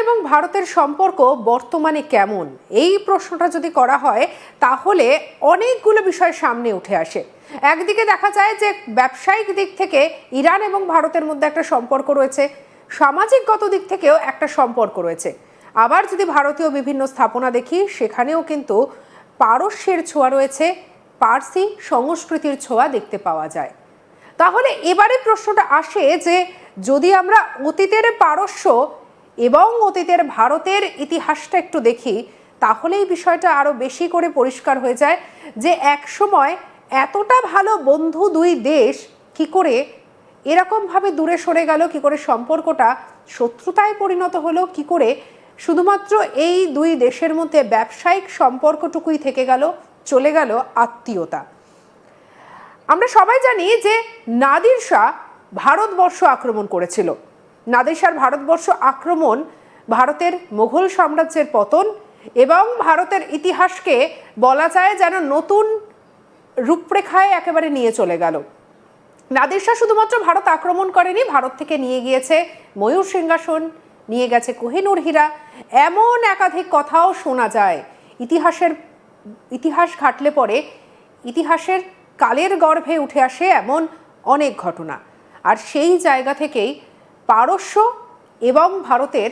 এবং ভারতের সম্পর্ক বর্তমানে কেমন, এই প্রশ্নটা যদি করা হয় তাহলে অনেকগুলো বিষয় সামনে উঠে আসে। একদিকে দেখা যায় যে ব্যবসায়িক দিক থেকে ইরান এবং ভারতের মধ্যে একটা সম্পর্ক রয়েছে, সামাজিকগত দিক থেকেও একটা সম্পর্ক রয়েছে। আবার যদি ভারতীয় বিভিন্ন স্থাপনা দেখি, সেখানেও কিন্তু পারস্যের ছোঁয়া রয়েছে, পার্সি সংস্কৃতির ছোঁয়া দেখতে পাওয়া যায়। তাহলে এবারে প্রশ্নটা আসে যে যদি আমরা অতীতের পারস্য এবং অতীতের ভারতের ইতিহাসটা একটু দেখি, তাহলে এই বিষয়টা আরো বেশি করে পরিষ্কার হয়ে যায় যে এক সময় এতটা ভালো বন্ধু দুই দেশ কি করে এরকমভাবে দূরে সরে গেল, কি করে সম্পর্কটা শত্রুতায় পরিণত হলো, কি করে শুধুমাত্র এই দুই দেশের মধ্যে ব্যবসায়িক সম্পর্কটুকুই থেকে গেল, চলে গেল আত্মীয়তা। আমরা সবাই জানি যে নাদির শাহ ভারতবর্ষ আক্রমণ করেছিল। নাদির শাহর ভারতবর্ষ আক্রমণ ভারতের মুঘল সাম্রাজ্যের পতন এবং ভারতের ইতিহাসকে বলা যায় যেন নতুন রূপরেখায় একেবারে নিয়ে চলে গেল। নাদির শাহ শুধুমাত্র ভারত আক্রমণ করেনি, ভারত থেকে নিয়ে গিয়েছে ময়ূর সিংহাসন, নিয়ে গেছে কোহিনূর হীরা, এমন একাধিক কথাও শোনা যায়। ইতিহাস ঘাটলে পরে ইতিহাসের কালের গর্ভে উঠে আসে এমন অনেক ঘটনা। আর সেই জায়গা থেকেই পারস্য এবং ভারতের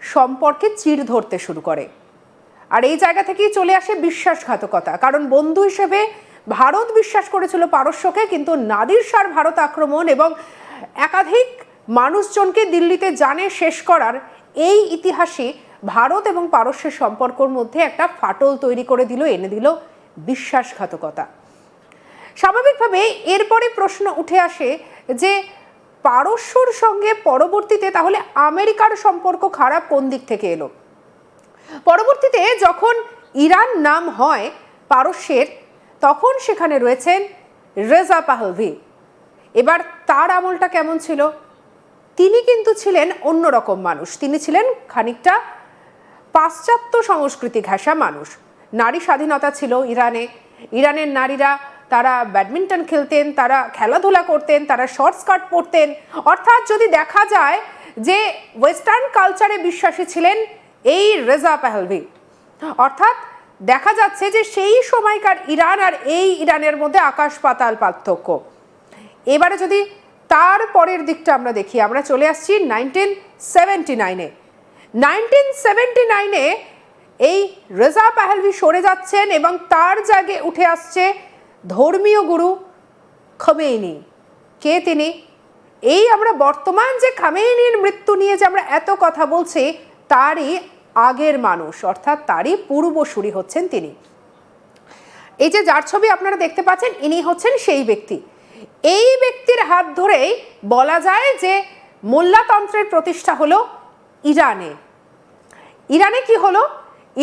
সম্পর্কে চিড় ধরতে শুরু করে। আর এই জায়গা থেকেই চলে আসে বিশ্বাসঘাতকতা, কারণ বন্ধু হিসেবে ভারত বিশ্বাস করেছিল পারস্যকে, কিন্তু নাদির শাহর ভারত আক্রমণ এবং একাধিক মানুষজনকে দিল্লিতে জানে শেষ করার এই ইতিহাসে ভারত এবং পারস্যের সম্পর্কের মধ্যে একটা ফাটল তৈরি করে দিল, এনে দিল বিশ্বাসঘাতকতা। স্বাভাবিকভাবে এরপরে প্রশ্ন উঠে আসে যে পারস্যর সঙ্গে পরবর্তীতে তাহলে আমেরিকার সম্পর্ক খারাপ কোন দিক থেকে এলো। পরবর্তীতে যখন ইরান নাম হয় পারস্যের, তখন সেখানে রয়েছেন রেজা পাহলভি। এবার তার আমলটা কেমন ছিল? তিনি কিন্তু ছিলেন অন্যরকম মানুষ, তিনি ছিলেন খানিকটা পাশ্চাত্য সংস্কৃতি ঘেঁষা মানুষ। নারী স্বাধীনতা ছিল ইরানে, ইরানের নারীরা তারা ব্যাডমিন্টন খেলতেন, তারা খেলাধুলা করতেন, তারা শর্ট স্কার্ট পরতেন। অর্থাৎ যদি দেখা যায় যে ওয়েস্টার্ন কালচারে বিশ্বাসী ছিলেন এই রেজা পাহলভি। অর্থাৎ দেখা যাচ্ছে যে সেই সময়কার ইরান আর এই ইরানের মধ্যে আকাশ পাতাল পার্থক্য। এবারে যদি তার পরের দিকটা আমরা দেখি, আমরা চলে আসছি 1979-এ। 1979-এ এই রেজা পাহলভি সরে যাচ্ছেন এবং তার জায়গায় উঠে আসছে ধর্মীয় গুরু খমেনি। কে তিনি? এই আমরা বর্তমান যে খমেনির মৃত্যু নিয়ে যে আমরা এত কথা বলছি, তারই আগের মানুষ, অর্থাৎ তারই পূর্বসূরি হচ্ছেন তিনি। এই যে যার ছবি আপনারা দেখতে পাচ্ছেন, ইনি হচ্ছেন সেই ব্যক্তি। এই ব্যক্তির হাত ধরেই বলা যায় যে মোল্লাতন্ত্রের প্রতিষ্ঠা হলো ইরানে। ইরানে কি হলো?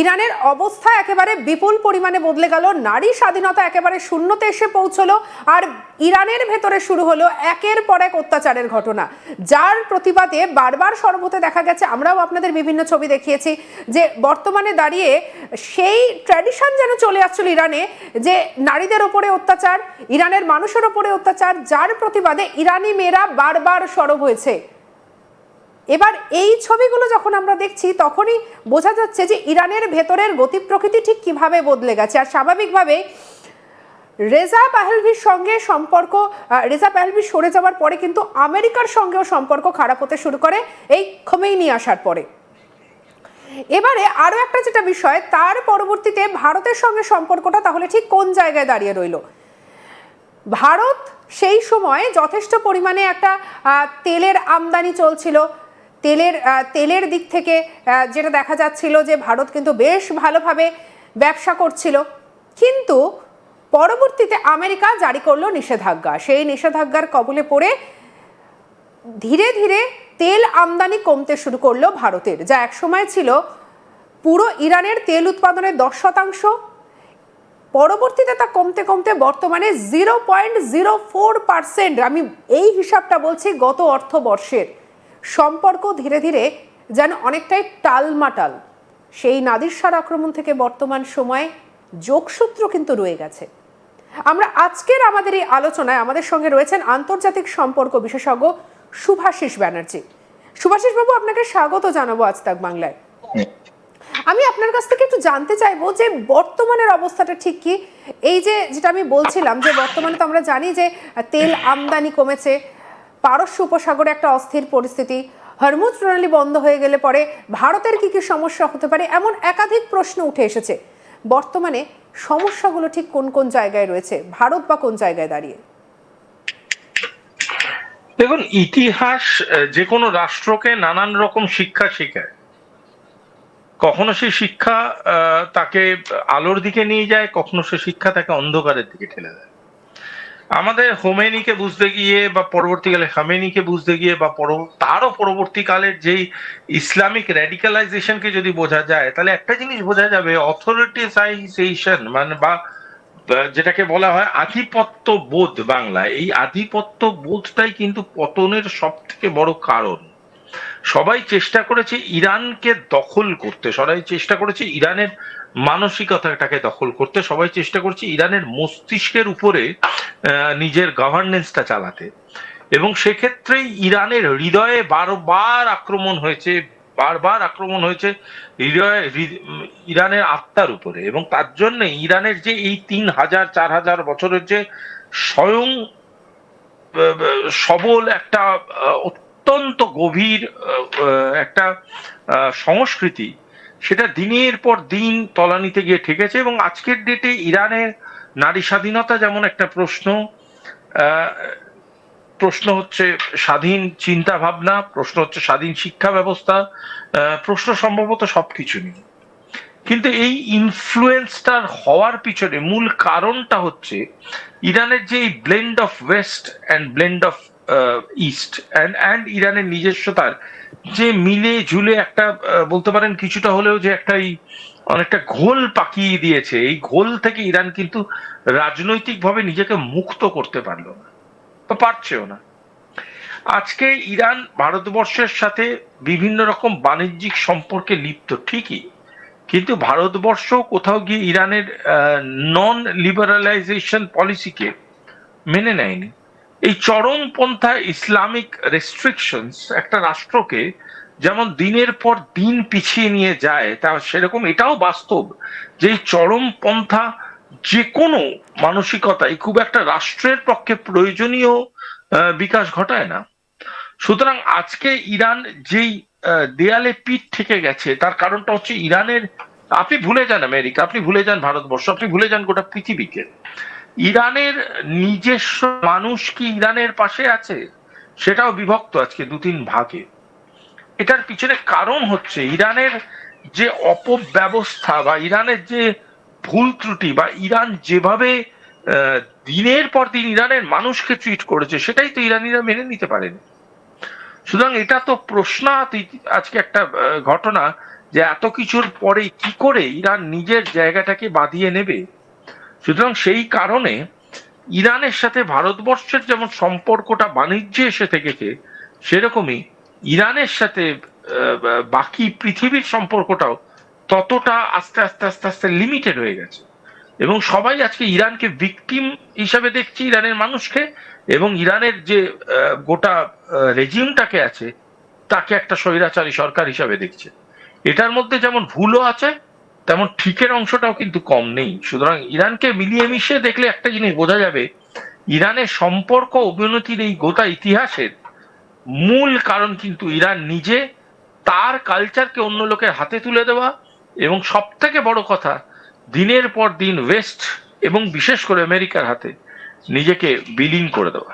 ইরানের অবস্থা একেবারে বিপুল পরিমাণে বদলে গেল, নারী স্বাধীনতা একেবারে শূন্যতে এসে পৌঁছলো, আর ইরানের ভেতরে শুরু হলো একের পর এক অত্যাচারের ঘটনা, যার প্রতিবাদে বারবার সর্বতে দেখা গেছে, আমরাও আপনাদের বিভিন্ন ছবি দেখিয়েছি, যে বর্তমানে দাঁড়িয়ে সেই ট্র্যাডিশন যেন চলে আসছিল ইরানে, যে নারীদের ওপরে অত্যাচার, ইরানের মানুষের ওপরে অত্যাচার, যার প্রতিবাদে ইরানি মেয়েরা বারবার সরব হয়েছে। এবার এই ছবিগুলো যখন আমরা দেখছি, তখনই বোঝা যাচ্ছে যে ইরানের ভেতরের গতি প্রকৃতি ঠিক কিভাবে বদলে গেছে। আর স্বাভাবিকভাবে রেজা পাহলভির সঙ্গে সম্পর্ক, রেজা পাহলভি সরে যাওয়ার পরে কিন্তু আমেরিকার সঙ্গেও সম্পর্ক খারাপ হতে শুরু করে এই খোমেনি আসার পরে। এবারে আরো একটা যেটা বিষয়, তার পরবর্তীতে ভারতের সঙ্গে সম্পর্কটা তাহলে ঠিক কোন জায়গায় দাঁড়িয়ে রইল? ভারত সেই সময় যথেষ্ট পরিমাণে একটা তেলের আমদানি চলছিল। তেলের দিক থেকে যেটা দেখা যাচ্ছিল যে ভারত কিন্তু বেশ ভালোভাবে ব্যবসা করছিল, কিন্তু পরবর্তীতে আমেরিকা জারি করলো নিষেধাজ্ঞা। সেই নিষেধাজ্ঞার কবলে পড়ে ধীরে ধীরে তেল আমদানি কমতে শুরু করলো ভারতের, যা একসময় ছিল পুরো ইরানের তেল উৎপাদনের 10%। পরবর্তীতে তা কমতে কমতে বর্তমানে 0.04%, আমি এই হিসাবটা বলছি গত অর্থবর্ষের। সম্পর্ক ধীরে ধীরে যেন অনেকটাই টালমাটাল। সেই নাদির শাহর আক্রমণ থেকে বর্তমান সময়ে যোগসূত্র কিন্তু রয়ে গেছে। আমরা আজকের আমাদের এই আলোচনায় আমাদের সঙ্গে রয়েছেন আন্তর্জাতিক সম্পর্ক বিশেষজ্ঞ শুভাশিস ব্যানার্জি। শুভাশিস বাবু, আপনাকে স্বাগত জানাবো আজ তাক বাংলায়। আমি আপনার কাছ থেকে একটু জানতে চাইবো যে বর্তমানের অবস্থাটা ঠিক কি। এই যে যেটা আমি বলছিলাম যে বর্তমানে তো আমরা জানি যে তেল আমদানি কমেছে, পারস্য উপসাগরে একটা অস্থির পরিস্থিতি, হরমুজ প্রণালী বন্ধ হয়ে গেলে পরে ভারতের কি কি সমস্যা হতে পারে, এমন একাধিক প্রশ্ন উঠে এসেছে। বর্তমানে সমস্যাগুলো ঠিক কোন কোন জায়গায় রয়েছে, ভারত বা কোন জায়গায় দাঁড়িয়ে? দেখুন, ইতিহাস যে কোনো রাষ্ট্রকে নানান রকম শিক্ষা শেখায়। কখনো সে শিক্ষা তাকে আলোর দিকে নিয়ে যায়, কখনো সে শিক্ষা তাকে অন্ধকারের দিকে ঠেলে দেয়। আমাদের হোমেনিকে বুঝতে গিয়ে বা পরবর্তীকালে খামেনিকে বুঝতে গিয়ে বা তারও পরবর্তীকালের যেই ইসলামিক র্যাডিকালাইজেশনকে যদি বোঝা যায়, তাহলে একটা জিনিস বোঝা যাবে, অথরিটিসাইজেশন মানে বা যেটাকে বলা হয় আধিপত্য বোধ বাংলায়, এই আধিপত্য বোধটাই কিন্তু পতনের সব থেকে বড় কারণ। সবাই চেষ্টা করেছে ইরানকে দখল করতে, সবাই চেষ্টা করেছে ইরানের মানসিকতাটাকে দখল করতে, সবাই চেষ্টা করছে ইরানের মস্তিষ্কের উপরে নিজের গভর্নেন্সটা চালাতে। এবং সেক্ষেত্রেই ইরানের হৃদয়ে বারবার আক্রমণ হয়েছে, বারবার আক্রমণ হয়েছে ইরানের আত্মার উপরে। এবং তার জন্য ইরানের যে এই 3000-4000 বছরের যে স্বয়ং সবল একটা অত্যন্ত গভীর একটা সংস্কৃতি, সেটা দিনের পর দিন তলানিতে গিয়ে ঠেকেছে। এবং আজকের ডেটে ইরানের নারী স্বাধীনতা যেমন একটা প্রশ্ন, প্রশ্ন হচ্ছে স্বাধীন চিন্তা ভাবনা, প্রশ্ন হচ্ছে স্বাধীন শিক্ষা ব্যবস্থা, প্রশ্ন সম্ভবত সবকিছু নিয়ে। কিন্তু এই ইনফ্লুয়েন্সটার হওয়ার পিছনে মূল কারণটা হচ্ছে ইরানের যে blend of West and blend of east and ইরানের নিজস্বতার যে মিলে ঝুলে একটা বলতে পারেন কিছুটা হলেও যে একটা অনেকটা ঘোল পাকিয়ে দিয়েছে। এই ঘোল থেকে ইরান কিন্তু রাজনৈতিকভাবে নিজেকে মুক্ত করতে পারলো না, বা পারছেও না। আজকে ইরান ভারতবর্ষের সাথে বিভিন্ন রকম বাণিজ্যিক সম্পর্কে লিপ্ত ঠিকই, কিন্তু ভারতবর্ষ কোথাও গিয়ে ইরানের নন লিবারালাইজেশন পলিসিকে মেনে নেয়নি। এই চরমপন্থা ইসলামিক রেস্ট্রিকশনস একটা রাষ্ট্রকে যেমন দিনের পর দিন পিছিয়ে নিয়ে যায়, তা সেরকম এটাও বাস্তব যে এই চরমপন্থা যে কোনো মানসিকতাই খুব একটা রাষ্ট্রের পক্ষে প্রয়োজনীয় বিকাশ ঘটায় না। সুতরাং আজকে ইরান যেই দেয়ালে পিঠ থেকে গেছে, তার কারণটা হচ্ছে ইরানের, আপনি ভুলে যান আমেরিকা, আপনি ভুলে যান ভারতবর্ষ, আপনি ভুলে যান গোটা পৃথিবীকে, ইরানের নিজস্ব মানুষ কি ইরানের পাশে আছে? সেটাও বিভক্ত আজকে 2-3 ভাগে। এটার পিছনে কারণ হচ্ছে ইরানের যে অপব্যবস্থা বা ইরানের যে ভুল ত্রুটি, বা ইরান যেভাবে দিনের পর দিন ইরানের মানুষকে ট্রিট করেছে, সেটাই তো ইরানিরা মেনে নিতে পারেনি। সুতরাং এটা তো প্রশ্নাতীত আজকে একটা ঘটনা যে এত কিছুর পরে কি করে ইরান নিজের জায়গাটাকে বাঁধিয়ে নেবে। সুতরাং সেই কারণে ইরানের সাথে ভারতবর্ষের যেমন সম্পর্কটা বাণিজ্যে এসে থেকেছে, সেরকমই ইরানের সাথে বাকি পৃথিবীর সম্পর্কটাও ততটা আস্তে আস্তে আস্তে আস্তে লিমিটেড হয়ে গেছে। এবং সবাই আজকে ইরানকে ভিকটিম হিসাবে দেখছে, ইরানের মানুষকে, এবং ইরানের যে গোটা রেজিমটাকে আছে তাকে একটা স্বৈরাচারী সরকার হিসাবে দেখছে। এটার মধ্যে যেমন ভুলও আছে, তেমন ঠিকের অংশটাও কিন্তু কম নেই। সুতরাং ইরানকে মিলিয়ে মিশিয়ে দেখলে একটা জিনিস বোঝা যাবে, ইরানের সম্পর্ক অবনতির এই গোটা ইতিহাসের মূল কারণ কিন্তু ইরান নিজে তার কালচারকে অন্য লোকের হাতে তুলে দেওয়া, এবং সব থেকে বড় কথা দিনের পর দিন ওয়েস্ট এবং বিশেষ করে আমেরিকার হাতে নিজেকে বিলীন করে দেওয়া।